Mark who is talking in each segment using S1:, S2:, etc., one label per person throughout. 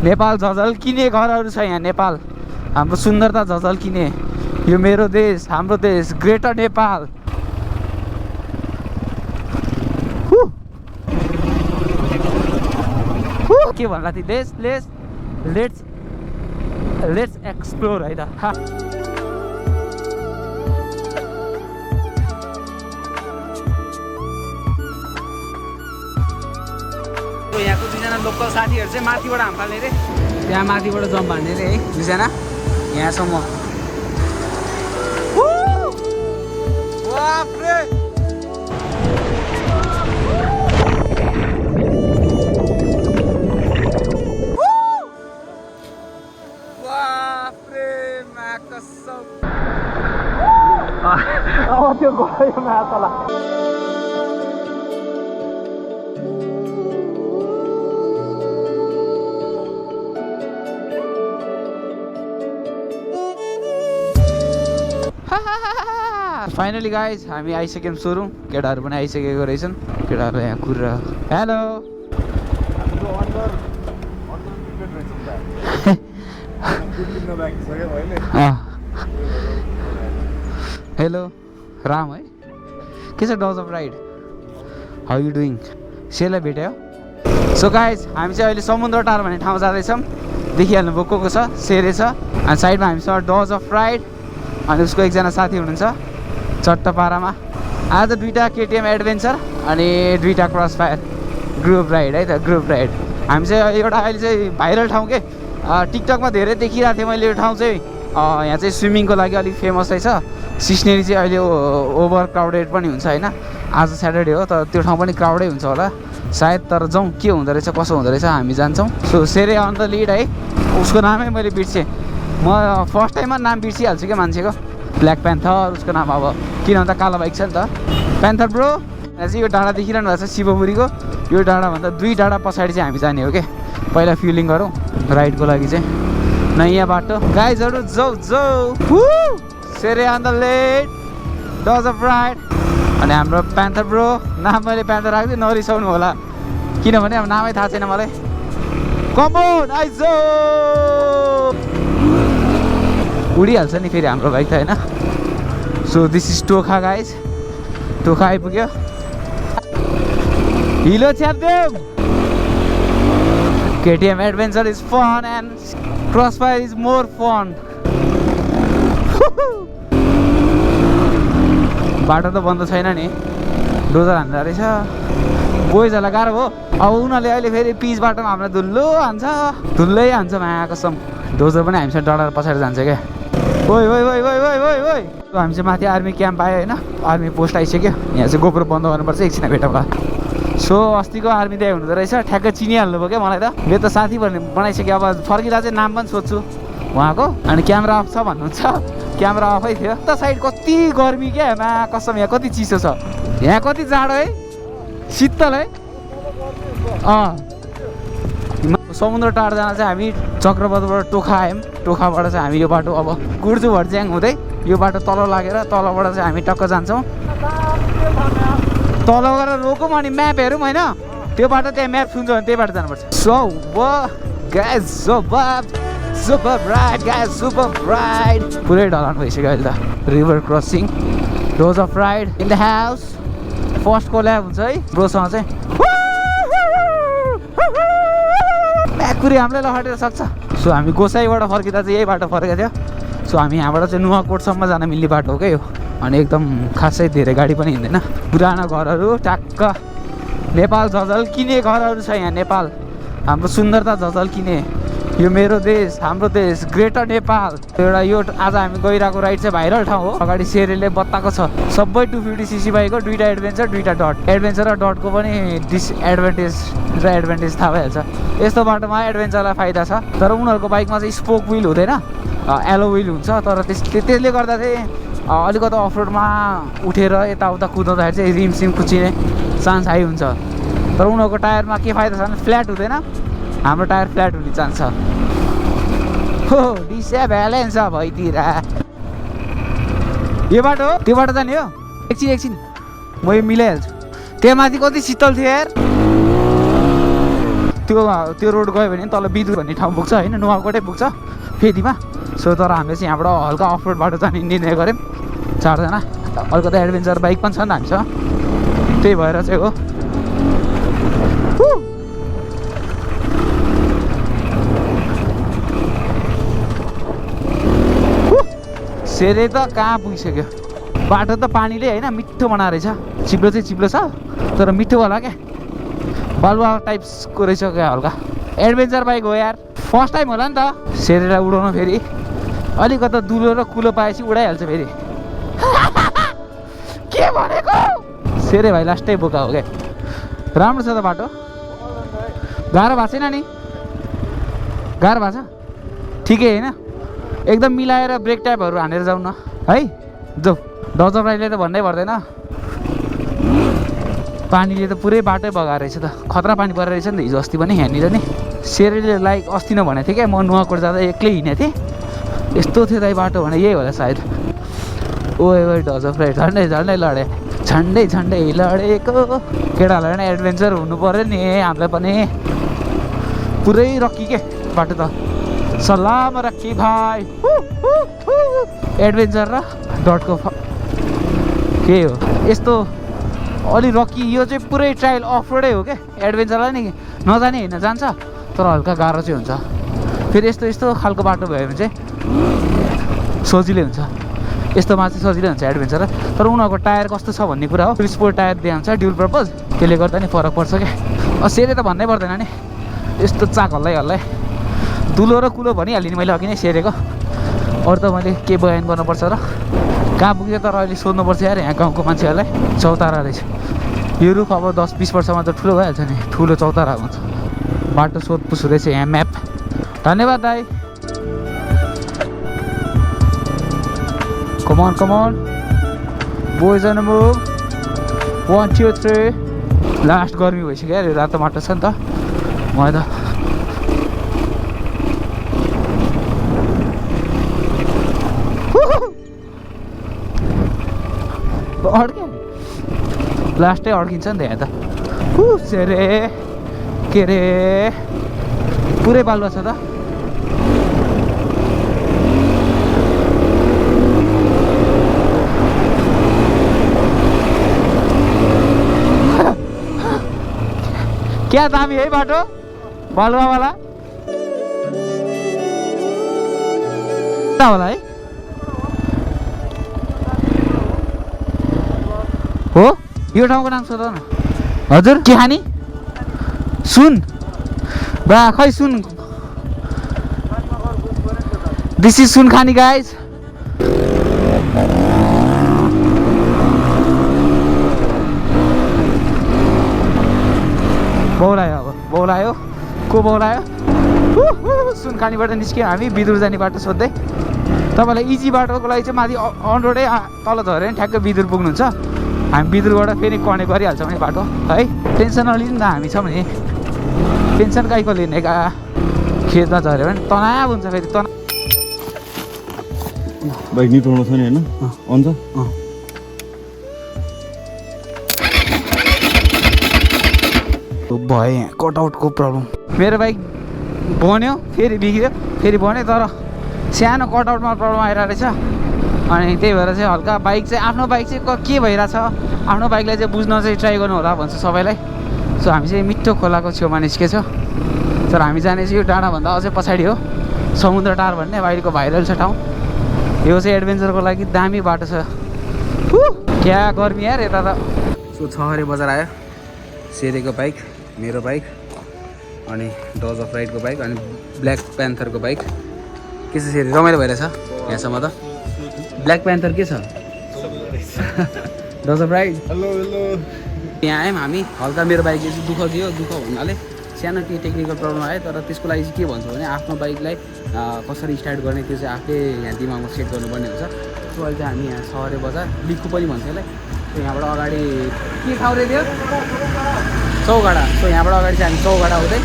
S1: नेपाल झझल्किने घरहरू छ यहाँ। नेपाल हाम्रो सुन्दरता झझल्किने यो मेरो देश, हाम्रो देश, ग्रेटर नेपाल। के भन्ला थिएँ, लेट्स एक्सप्लोर है त। यहाँको दुईजना लोकल साथीहरू चाहिँ माथिबाट हाम्फाल्ने रे, त्यहाँ माथिबाट जम्प हान्ने रे है दुईजना यहाँसम्म। त्यो गयो माथला। फाइनली गाइज हामी आइसक्यौँ सोरुम। केटाहरू पनि आइसकेको रहेछन्। केटाहरू यहाँ कुरेर हेलो हेलो राम है, के छ dose of ride, how you doing? सेलाई भेट्यो। सो गाइज हामी चाहिँ अहिले समुद्र टार भन्ने ठाउँ जाँदैछौँ। देखिहाल्नु भयो को छ, सेरे छ अनि साइडमा हामीसँग डज अफ राइड अनि उसको एकजना साथी हुनुहुन्छ चट्टपारामा। आज दुईवटा केटिएम एडभेन्चर अनि दुईवटा क्रस फायर ग्रुप राइड है त, ग्रुप राइड। हामी चाहिँ एउटा अहिले चाहिँ भाइरल ठाउँ के टिकटकमा धेरै देखिरहेको थिएँ मैले। यो ठाउँ चाहिँ यहाँ चाहिँ स्विमिङको लागि अलिक फेमस रहेछ। सिस्नेरी चाहिँ अहिले ओभर क्राउडेड पनि हुन्छ होइन। आज स्याटरडे हो तर त्यो ठाउँ पनि क्राउडै हुन्छ होला सायद। तर जाउँ के हुँदो रहेछ कसो हुँदो रहेछ, हामी जान्छौँ। सो सेरे अन द लिड है, उसको नामै मैले बिर्सेँ। म फर्स्ट टाइममा नाम बिर्सिहाल्छु क्या मान्छेको। ब्ल्याक प्यान्थर उसको नाम, अब किन भन्दा कालो बाइक छ नि त। प्यान्थर ब्रो यहाँ चाहिँ यो डाँडा देखिरहनु भएको छ शिवपुरीको। यो डाँडाभन्दा 2 डाँडा पछाडि चाहिँ हामी जाने हो क्या। पहिला फ्युलिङ गरौँ राइडको लागि चाहिँ। नयाँ बाटो गाइजहरू जाऊ सेरे on the lead dose of ride. अनि हाम्रो प्यान्थर ब्रो, नाम मैले प्यान्थर राख्छु नरिसाउनु होला किनभने अब नामै थाहा छैन मलाई। कम अन आइज उडिहाल्छ नि फेरि हाम्रो बाइक त होइन। So this is Tokha guys, Tokha आइपुग्यो। हिलो च्याप्देम। KTM adventure is fun and crossfire is more fun. बाटो त बन्द छैन नि, डोजर हान्दा रहेछ। बोइजहरूलाई गाह्रो हो अब, उनीहरूले अहिले फेरि पिच बाटोमा हामीलाई धुल्लो हान्छ, धुल्लै हान्छ माया कसम। डोजर पनि हामीसँग डडार पछाडि जान्छ क्या। ओइ ओइ ओइ ओइ ओइ ओइ ओइ हामी चाहिँ माथि आर्मी क्याम्प आयो होइन, आर्मी पोस्ट आइसक्यो। यहाँ चाहिँ गोप्रो बन्द गर्नुपर्छ एकछिन भेटौँला। सो अस्तिको आर्मी दाइ हुँदो रहेछ, ठ्याक्कै चिनिहाल्नु भयो क्या मलाई त। मेरो त साथी बनाइसक्यो, अब फर्किँदा चाहिँ नाम पनि सोध्छु उहाँको। अनि क्यामेरा अफ छ भन्नुहुन्छ, क्यामेरा अफै थियो। त साइड कति गर्मी क्या मा कसम, यहाँ कति चिसो छ, यहाँ कति जाडो है, शीतल है। समुद्र टार जान चाहिँ हामी चक्रपथबाट टोखा आयौँ। टोखाबाट चाहिँ हामी यो बाटो अब गुर्जु भर्ज्याङ हुँदै यो बाटो तल लागेर तलबाट चाहिँ हामी टक्क जान्छौँ। तल गएर रोकौँ अनि म्याप हेरौँ होइन, त्यो बाटो त्यहाँ म्याप सुन्छ भने त्यही बाटो जानुपर्छ। So guys super ride guys, super ride. पुरै ढलान भइसक्यो अहिले त। River crossing dose of ride in the house. First collab हुन्छ है ब्रोसँग चाहिँ। म्याकुरी हामीलाई लखटेर सक्छ। सो हामी गोसाईबाट फर्किँदा चाहिँ यही बाटो फर्केको थियो। सो हामी यहाँबाट चाहिँ नुवाकोटसम्म जान मिल्ने बाटो हो क्या यो। अनि एकदम खासै धेरै गाडी पनि हिँड्दैन। पुरानो घरहरू ट्याक्क नेपाल झझल्किने घरहरू छ यहाँ। नेपाल हाम्रो सुन्दरता झझल्किने यो मेरो देश, हाम्रो देश, ग्रेटर नेपाल। एउटा यो आज हामी गइरहेको राइड चाहिँ भाइरल ठाउँ हो। अगाडि सेरेले बताएको छ सबै 250cc बाइकको, दुईवटा एडभेन्चर दुईवटा डट। एडभेन्चर र डटको पनि डिसएडभान्टेज र एडभान्टेज थाहा भइहाल्छ। यस्तो बाटोमा एडभेन्चरलाई फाइदा छ, तर उनीहरूको बाइकमा चाहिँ स्पोक विल हुँदैन, एलो विल हुन्छ। तर त्यसले गर्दा चाहिँ अलिकति अफरोडमा उठेर यताउता कुदाउँदाखेरि चाहिँ रिमसिम कुच्चिने चान्स हाई हुन्छ। तर उनीहरूको टायरमा के फाइदा छ भने फ्ल्याट हुँदैन, हाम्रो टायर फ्ल्याट हुने चान्स छ। हो डिसब्यालेन्स भइतिर यो बाटो हो, त्यो बाटो जाने हो। एकछिन म यो मिलाइहाल्छु। त्यहाँ माथि कति शीतल थियो यार। त्यो रोड गयो भने तल बिदुर भन्ने ठाउँ पुग्छ होइन, नुवाकोटै पुग्छ फेदीमा। सो तर हामीले चाहिँ यहाँबाट हल्का अफ रोड बाटो जाने निर्णय गऱ्यौँ 4जना। अलिकति एडभेन्चर बाइक पनि छ नि त हामीसँग, त्यही भएर चाहिँ हो। सेरे त कहाँ पुगिसक्यो, बाटो त पानीले होइन मिठो बनाएर रहेछ। चिप्लो चाहिँ चिप्लो छ तर मिठो होला क्या, बालुवा टाइप्सको रहेछ क्या हल्का। एडभेन्चर बाइक हो यार, फर्स्ट टाइम होला नि त सेरेलाई उडाउनु। फेरि अलिकति दुलो र कुलो पाएपछि उडाइहाल्छ फेरि। के भनेको सेरे भाइ लास्टै बोका हो क्या। राम्रो छ त बाटो, गाह्रो भएको छैन नि, गाह्रो भएको छ ठिकै होइन, एकदम मिलाएर ब्रेक ट्यापहरू हानेर जाउँ न है। जाऊ डज अफ राइडले त भन्नै पर्दैन, पानीले त पुरै बाटै बगाएर रहेछ त, खतरा पानी परेर रहेछ नि त हिजो अस्ति पनि यहाँनिर नि। सेरेले लाइक अस्ति नभनेको थिएँ क्या, म नुवाकोट जाँदा एक्लै हिँडेको थिएँ, यस्तो थियो दाइ बाटो भने यही होला सायद। ओए डज अफ राइड झन्डै झन्डै लडे, झन्डै झन्डै लडेको। केटाहरूलाई नै एडभेन्चर हुनु पऱ्यो नि, हामीलाई पनि पुरै रक्की के बाटो त। सलाम रक्की भाइ। एडभेन्चर र डटको के हो यस्तो अलि रकी, यो चाहिँ पुरै ट्रायल अफ रोडै हो क्या। एडभेन्चरलाई नि नजाने होइन जान्छ, तर हल्का गाह्रो चाहिँ हुन्छ। फेरि यस्तो यस्तो खालको बाटो भयो भने चाहिँ सजिलै हुन्छ, यस्तोमा चाहिँ सजिलै हुन्छ एडभेन्चर। तर उनीहरूको टायर कस्तो छ भन्ने कुरा हो, स्पोर्ट टायर दिन्छ ड्युल पर्पज, त्यसले गर्दा नि फरक पर्छ क्या। सेरे त भन्नै पर्दैन नि, यस्तो चाक हल्लै हल्लै दुलो र कुलो भनिहालेँ नि मैले अघि नै सेरेको। अरू त मैले के बयान गर्नुपर्छ र, कहाँ पुग्यो तर अहिले सोध्नुपर्छ यार यहाँ गाउँको मान्छेहरूलाई। चौतारा रहेछ यो रुख, अब 10-20 वर्षमा त ठुलो भइहाल्छ नि, ठुलो चौतारा हुन्छ। बाटो सोधपुछ हुँदैछ यहाँ, म्याप। धन्यवाद दाइ। Common common boys on move, 1 2 3। Last गर्मी भइसक्यो यार, यो रातो माटो छ नि त, मलाई त अड्क्यो, लास्टै अड्किन्छ नि त यहाँ त। सेरे के रे पुरै बालुवा छ त। क्या दामी है बाटो बालुवावाला होला है। हो यो ठाउँको नाम सोध न हजुर, के खाने? सुन बा खै सुन, दिस इज सुन खानी गाइज। बौलायो अब, बौलायो को बौलायो। सुन खानीबाट निस्क्यौँ हामी, बिदुर जाने बाटो सोध्दै। तपाईँलाई इजी बाटोको लागि चाहिँ माथि अन रोडै तल झऱ्यो भने ठ्याक्कै बिदुर पुग्नुहुन्छ। हामी बिदुरबाट फेरि कनेक्ट गरिहाल्छौँ नि बाटो है, टेन्सन नलिनु त। हामी छौँ नि, टेन्सन काहीको लिने का। खेतमा झऱ्यो भने तनाव हुन्छ फेरि, तनाव।
S2: बाइक निकाल्नु छ नि होइन, हुन्छ
S1: भयो यहाँ कटआउटको प्रब्लम। मेरो बाइक बन्यो फेरि बिग्रियो, फेरि बन्यो, तर सानो कटआउटमा प्रब्लम आइरहेको रहेछ। अनि त्यही भएर चाहिँ हल्का बाइक चाहिँ, आफ्नो बाइक चाहिँ के भइरहेछ, आफ्नो बाइकलाई चाहिँ बुझ्न चाहिँ ट्राई गर्नु होला भन्छु सबैलाई। सो हामी चाहिँ मिठो खोलाको छेउमा निस्केछौँ, तर हामी जाने चाहिँ यो डाँडाभन्दा अझै पछाडि हो, समुद्र टार भन्ने बाहिरको भाइरल छ ठाउँ। यो चाहिँ एडभेन्चरको लागि दामी बाटो छ। क्या गर्मी यार यता त। सो 6 बजार आयो, सेरेको बाइक, मेरो बाइक, अनि डज अफ राइडको बाइक, अनि ब्ल्याक प्यान्थरको बाइक। के छ सेरे, रमाइलो भइरहेछ यहाँसम्म त। ब्ल्याक प्यान्थर के छ, dose of ride.
S2: Hello hello.
S1: यहाँ आयौँ हामी, हल्का मेरो बाइकले चाहिँ दुःख दियो, दुःख भन्नाले सानो केही टेक्निकल प्रब्लम आयो, तर त्यसको लागि चाहिँ के भन्छु भने आफ्नो बाइकलाई कसरी स्टार्ट गर्ने त्यो चाहिँ आफूले यहाँ दिमागमा सेट गर्नुपर्ने हुन्छ। सो अहिले चाहिँ हामी यहाँ 6 बजार, लिखु पनि भन्छ यसलाई। सो यहाँबाट अगाडि के ठाउँ रे त्यो चौगाडा। सो यहाँबाट अगाडि चाहिँ हामी चौगाडा हुँदै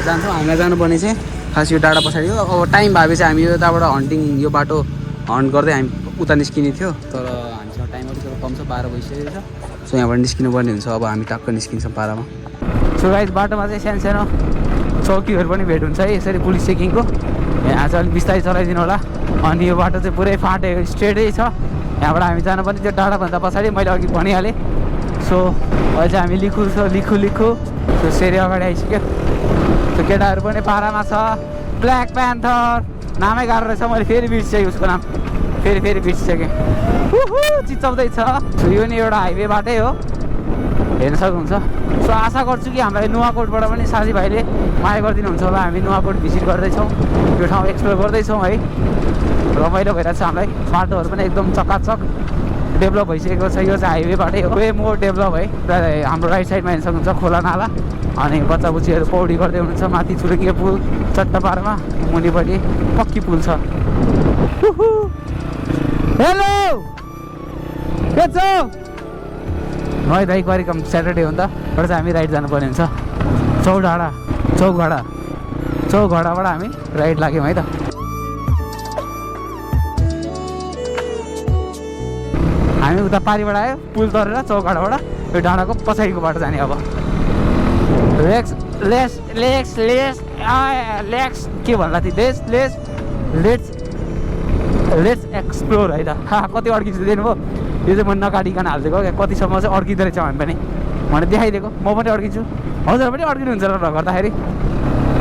S1: जान्छौँ। हामीलाई जानुपर्ने चाहिँ खास यो डाँडा पछाडि हो। अब टाइम भए चाहिँ हामी यताबाट हन्टिङ, यो बाटो हन्ट गर्दै हामी उता निस्किने थियो, तर हामीसँग टाइम अलिकति कम छ, 12 बजिसकेको छ। सो यहाँबाट निस्किनु पर्ने हुन्छ, अब हामी टक्क निस्किन्छौँ 12मा। सो गाइस बाटोमा चाहिँ सानो सानो चौकीहरू पनि भेट हुन्छ है यसरी पुलिस चेकिङको। यहाँ चाहिँ अलिक बिस्तारै चलाइदिनु होला। अनि यो बाटो चाहिँ पुरै फाटे स्ट्रेटै छ। यहाँबाट हामी जानुपर्ने त्यो डाँडाभन्दा पछाडि मैले अघि भनिहालेँ। सो अहिले चाहिँ हामी लिखु त्यो सेरी अगाडि आइसक्यो। त्यो केटाहरू पनि पारामा छ। ब्ल्याक प्यान्थर नामै गाह्रो रहेछ, मैले फेरि बिर्सेँ उसको नाम, फेरि बिर्सिसकेँ। चिच्याउँदैछ। सो यो नि एउटा हाइवे बाटै हो, हेर्न सक्नुहुन्छ। सो आशा गर्छु कि हामीलाई नुवाकोटबाट पनि साथीभाइले माया गरिदिनुहुन्छ होला। हामी नुवाकोट भिजिट गर्दैछौँ, यो ठाउँ एक्सप्लोर गर्दैछौँ है। रमाइलो भइरहेको छ हामीलाई। बाटोहरू पनि एकदम चकाचक डेभलप भइसकेको छ। यो चाहिँ हाइवे बाटै हो, वे मोर डेभलप है। हाम्रो राइट साइडमा हेर्न सक्नुहुन्छ खोला नाला, अनि बच्चा बुच्चीहरू पौडी गर्दै हुनुहुन्छ। माथि चुरुङ्गे पुल चट्टापारमा, मुनिपट्टि पक्की पुल छ। हेलो के छ है दाइ, कार्यक्रम स्याटरडे हो नि त, एउटा चाहिँ हामी राइड जानुपर्ने हुन्छ। चौघडाबाट हामी राइड लाग्यौँ है त। हामी उता पारिबाट आयो, पुल तरेर चौघडाबाट यो डाँडाको पछाडिको बाटो जाने। अब लेट्स के भन्ला थिएँ, लेट्स एक्सप्लोर है त। कति अड्किन्छ दिनु भयो, यो चाहिँ म नकाटिकन हालिदिएको क्या। कतिसम्म चाहिँ अड्किँदो रहेछ हामी पनि भने देखाइदिएको। म पनि अड्किन्छु, हजुर पनि अड्किनुहुन्छ र गर्दाखेरि।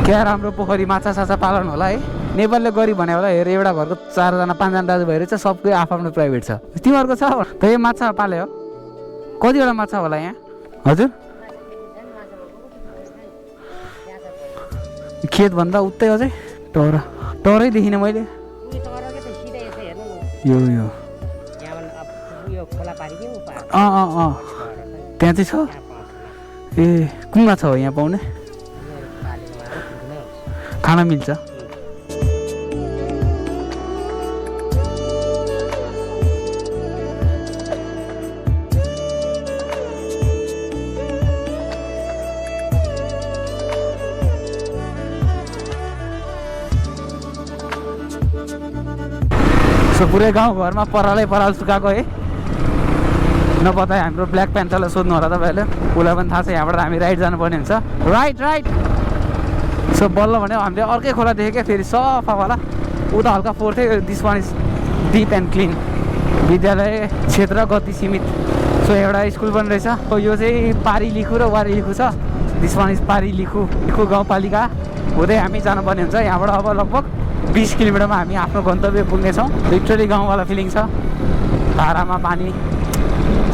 S1: क्या राम्रो पोखरी माछा साछा पालन होला है। नेपालले गरिब भने होला। हेर एउटा घरको 4जना 5जना दाजुभाइ रहेछ, सबकै आफ्नो प्राइभेट छ। तिमीहरूको छ त यो माछा पाले हो? कतिवटा माछा होला यहाँ हजुर? खेतभन्दा उतै अझै टरै देखिनँ मैले। यो त्यहाँ चाहिँ छ। ए कुन माछा हो यहाँ पाउने? खाना मिल्छ? सो पुरै गाउँघरमा पराल सुकाएको है। नपत्ता हाम्रो ब्ल्याक प्यान्थरलाई सोध्नु होला तपाईँहरूले, उसलाई पनि थाहा छ। यहाँबाट हामी राइड जानुपर्ने हुन्छ। राइट सो बल्ल भने हामीले अर्कै खोला देख्यो क्या, फेरि सफावाला। उता हल्का फोहोर थियो, this one is deep and clean. विद्यालय क्षेत्र गति सीमित। सो एउटा स्कुल पनि रहेछ। यो चाहिँ पारी लिखु र वारी लिखु छ। दिस वान इज पारी लिखु गाउँपालिका हुँदै हामी जानुपर्ने हुन्छ। यहाँबाट अब लगभग 20 किलोमिटरमा हामी आफ्नो गन्तव्य पुग्नेछौँ। लिटरली गाउँवाला फिलिङ छ। धारामा पानी,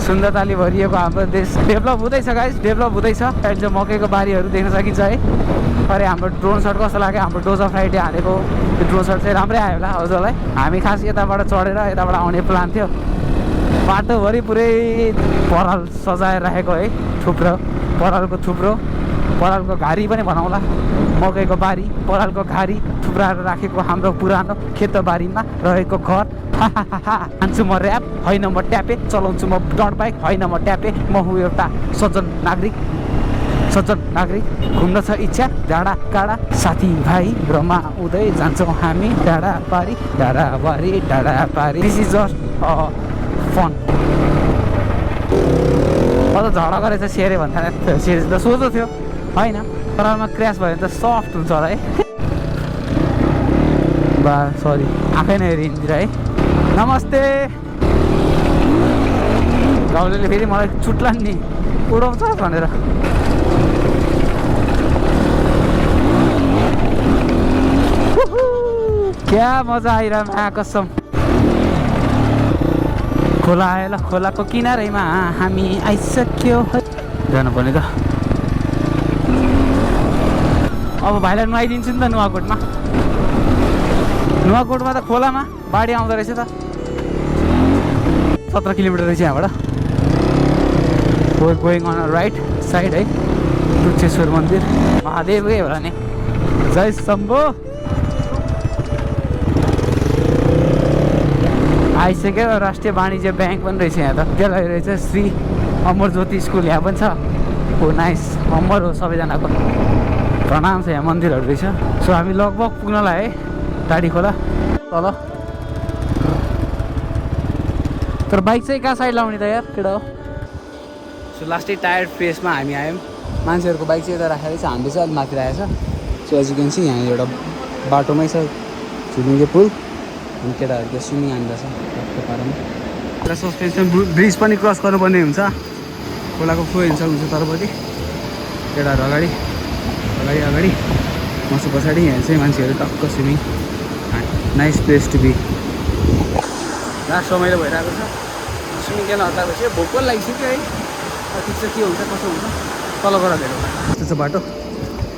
S1: सुन्दरताले भरिएको हाम्रो देश डेभलप हुँदैछ गाइस, डेभलप हुँदैछ। अहिले चाहिँ मकैको बारीहरू देख्न सकिन्छ है। अरे हाम्रो ड्रोन सट कस्तो लाग्यो? हाम्रो डोज अफ राइडले हालेको त्यो ड्रोन सट चाहिँ राम्रै आयो होला हजुरलाई। हामी खास यताबाट चढेर यताबाट आउने प्लान थियो। बाटोभरि पुरै पराल सजाएर राखेको है, परालको घारी पनि भनौँला। मकैको बारी, परालको घारी थुप्राएर राखेको हाम्रो पुरानो खेतबारीमा रहेको घर। हान्छु म ऱ्याप, होइन म ट्यापे, चलाउँछु म डट बाइक, होइन म ट्यापे। म हुँ एउटा सज्जन नागरिक, घुम्न छ इच्छा डाँडा काँडा साथीभाइ रमाउँदै जान्छौँ हामी डाँडा पारी। This is just fun. अझ झगडा गरेछ सेरे भन्दा सेरे त सोझो थियो होइन, परालमा क्र्यास भयो भने त सफ्ट हुन्छ होला है। बा सरी आफै नै हेरी हिँड्दिएर है। नमस्ते। गाउँले फेरि मलाई चुट्ला नि उडाउँछ भनेर। क्या मजा आइरह कसम। खोला आयो ल, खोलाको किनारैमा हामी आइसक्यो। जानुपर्ने त अब भाइलाई नुहाइदिन्छु नि त नुवाकोटमा त खोलामा बाढी आउँदो रहेछ त। 17 किलोमिटर रहेछ यहाँबाट। गोइङ अन राइट साइड है, टुच्चेश्वर मन्दिर महादेवकै होला नि। जय शम्भो। आइसक्यो। राष्ट्रिय वाणिज्य ब्याङ्क पनि रहेछ यहाँ त। त्यसलाई रहेछ श्री अमर ज्योति स्कुल यहाँ पनि छ। हो नाइस, अमर हो सबैजनाको प्रणाम छ। यहाँ मन्दिरहरू रहेछ। सो हामी लगभग पुग्नलाई है टाढी खोला तल। तर बाइक चाहिँ कहाँ साइड लाउने त यार केटा हो। सो लास्टै टायर्ड फेसमा हामी आयौँ। मान्छेहरूको बाइक चाहिँ यता राखेर चाहिँ हामीले चाहिँ अलिक माथि राखेको छ। So as you can see यहाँ एउटा बाटोमै छ झुलुङ्गे पुल अनि केटाहरू त्यो स्विमिङ हान्दैछ टक्क पारामा र सस्पेन्सन ब्रिज पनि क्रस गर्नुपर्ने हुन्छ खोलाको फ्लो हिँड्छ हुन्छ तलपट्टि केटाहरू अगाडि अगाडि अगाडि मसु पछाडि यहाँ चाहिँ मान्छेहरू टक्क swimming nice place to be last रमाइलो भइरहेको छ स्विमिङ खेल्न हताएको छ भोक पनि लागिसक्यो है ठिक छ के हुन्छ कसो हुन्छ तल गएर भेटौँ यस्तो छ बाटो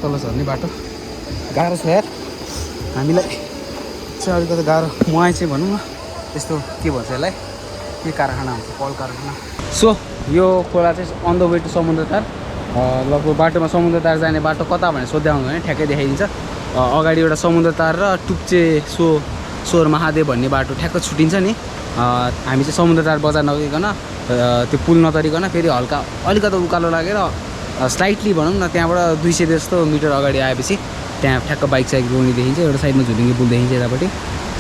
S1: तल झर्ने बाटो गाह्रो छ यार हामीलाई चाहिँ अलिकति गाह्रो मलाई चाहिँ भनौँ न यस्तो के भन्छ यसलाई के कारखाना हुन्छ कल कारखाना सो यो खोला चाहिँ अन द वे टु समुद्र तार लगभग बाटोमा समुद्र तार जाने बाटो कता भनेर सोध्दै आउनु भने ठ्याक्कै देखाइदिन्छ अगाडि एउटा समुद्र तार र टुप्चे सोर महादेव भन्ने बाटो ठ्याक्क छुटिन्छ नि हामी चाहिँ समुद्र तार बजार नगइकन त्यो पुल नतरिकन फेरि हल्का अलिकति उकालो लागेर स्लाइटली भनौँ न त्यहाँबाट 200 जस्तो मिटर अगाडि आएपछि त्यहाँ ठ्याक्क बाइक साइक रोड्ने देखिन्छ एउटा साइडमा झुलुङ्गे पुल देखिन्छ यतापट्टि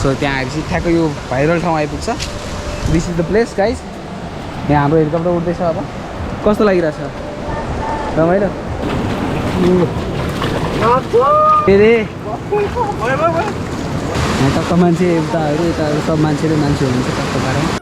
S1: सो त्यहाँ आएपछि ठ्याक्क यो भाइरल ठाउँ आइपुग्छ this is the place guys यहाँ हाम्रो हेलिकप्टर उड्दैछ अब कस्तो लागिरहेछ रमाइलो यहाँ टक्क मान्छे उताहरू यताहरू सब मान्छेले मान्छे हुनुहुन्छ टक्क पारामा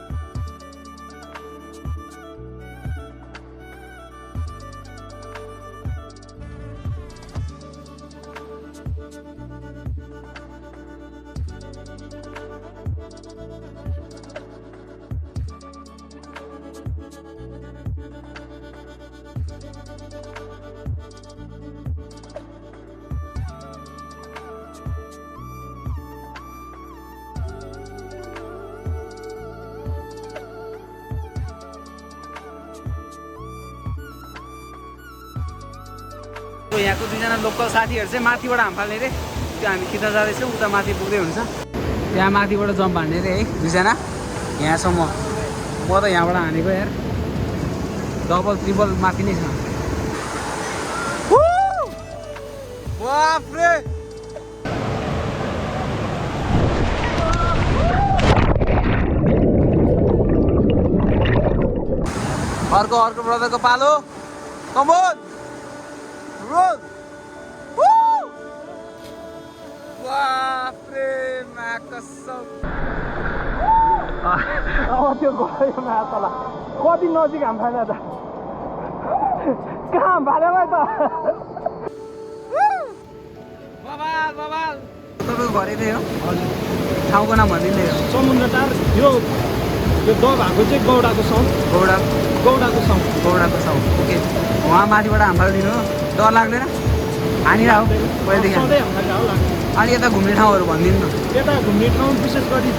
S1: यहाँको दुईजना लोकल साथीहरू चाहिँ माथिबाट हाम फाल्ने रे त्यो हामी खिच्न जाँदैछौँ उता माथि पुग्दै हुन्छ त्यहाँ माथिबाट जम्प हान्ने रे है दुईजना यहाँसम्म म त यहाँबाट हानेको यार डबल ट्रिपल माथि नै छ अर्को ब्रदरको पालो कमोन रोल बाफ्रे मा कसम त्यो गयो मा तल कति नजिक हाम फाल्यो त कहाँ हाम फाल्यो त बबाल तपाईँको घरै थियो ठाउँको नाम भनिदिँदै हो
S3: समुद्र तार यो द भएको चाहिँ गौडाको साउथ
S1: ओके उहाँ माथिबाट हाम फालिदिनु डर लाग्दैन हानिरह पहिलेदेखि अनि यता घुम्ने ठाउँहरू भनिदिनु न
S3: यता घुम्ने ठाउँ विशेष गरी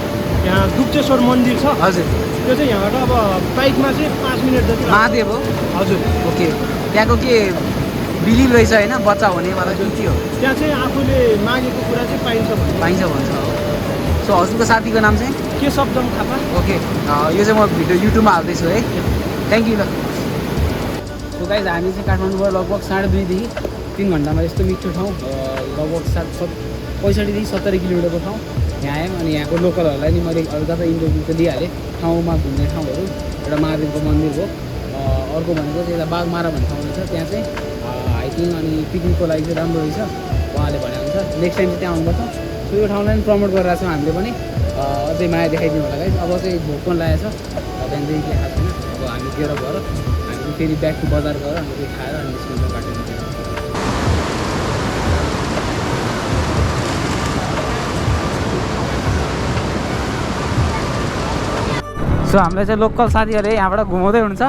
S3: यहाँ दुप्चेश्वर मन्दिर छ
S1: हजुर
S3: त्यो चाहिँ यहाँबाट अब बाइकमा चाहिँ 5 मिनट जति
S1: महादेव हो
S3: हजुर
S1: ओके त्यहाँको के बिलिभ रहेछ होइन बच्चा हुनेवाला के हो
S3: त्यहाँ चाहिँ आफूले मागेको कुरा चाहिँ
S1: पाइन्छ भन्छ सो हजुरको साथीको नाम चाहिँ
S3: के शब्दम थापा
S1: ओके यो चाहिँ म भिडियो युट्युबमा हाल्दैछु है थ्याङ्क यू ल सो गाइज हामी चाहिँ काठमाडौँबाट लगभग 2:30 देखि 3 घन्टामा यस्तो मिठो ठाउँ लगभग 65 70 किलोमिटरको ठाउँ यहाँ आयौँ अनि यहाँको लोकलहरूलाई नि मैले हल्का त इन्टरभ्यू त दिइहालेँ ठाउँमा घुम्ने ठाउँहरू एउटा महादेवको मन्दिर हो अर्को भनेको चाहिँ यता बाघमारा भन्ने ठाउँ छ त्यहाँ चाहिँ हाइकिङ अनि पिकनिकको लागि चाहिँ राम्रो रहेछ उहाँले भने हुन्छ नेक्स्ट टाइम चाहिँ त्यहाँ आउनुपर्छ सो यो ठाउँलाई पनि प्रमोट गरिरहेको छौँ हामीले पनि अझै माया देखाइदिनु होला गाइस अब चाहिँ भोक पनि लागेको छ त्यहाँदेखि के खाएको छैन अब हामी गएर गएर हामी फेरि ब्याक टु बजार गएर अनि त्यो खाएर अनि निस्किन्छ बाटो सो हामीलाई चाहिँ लोकल साथीहरूले यहाँबाट घुमाउँदै हुन्छ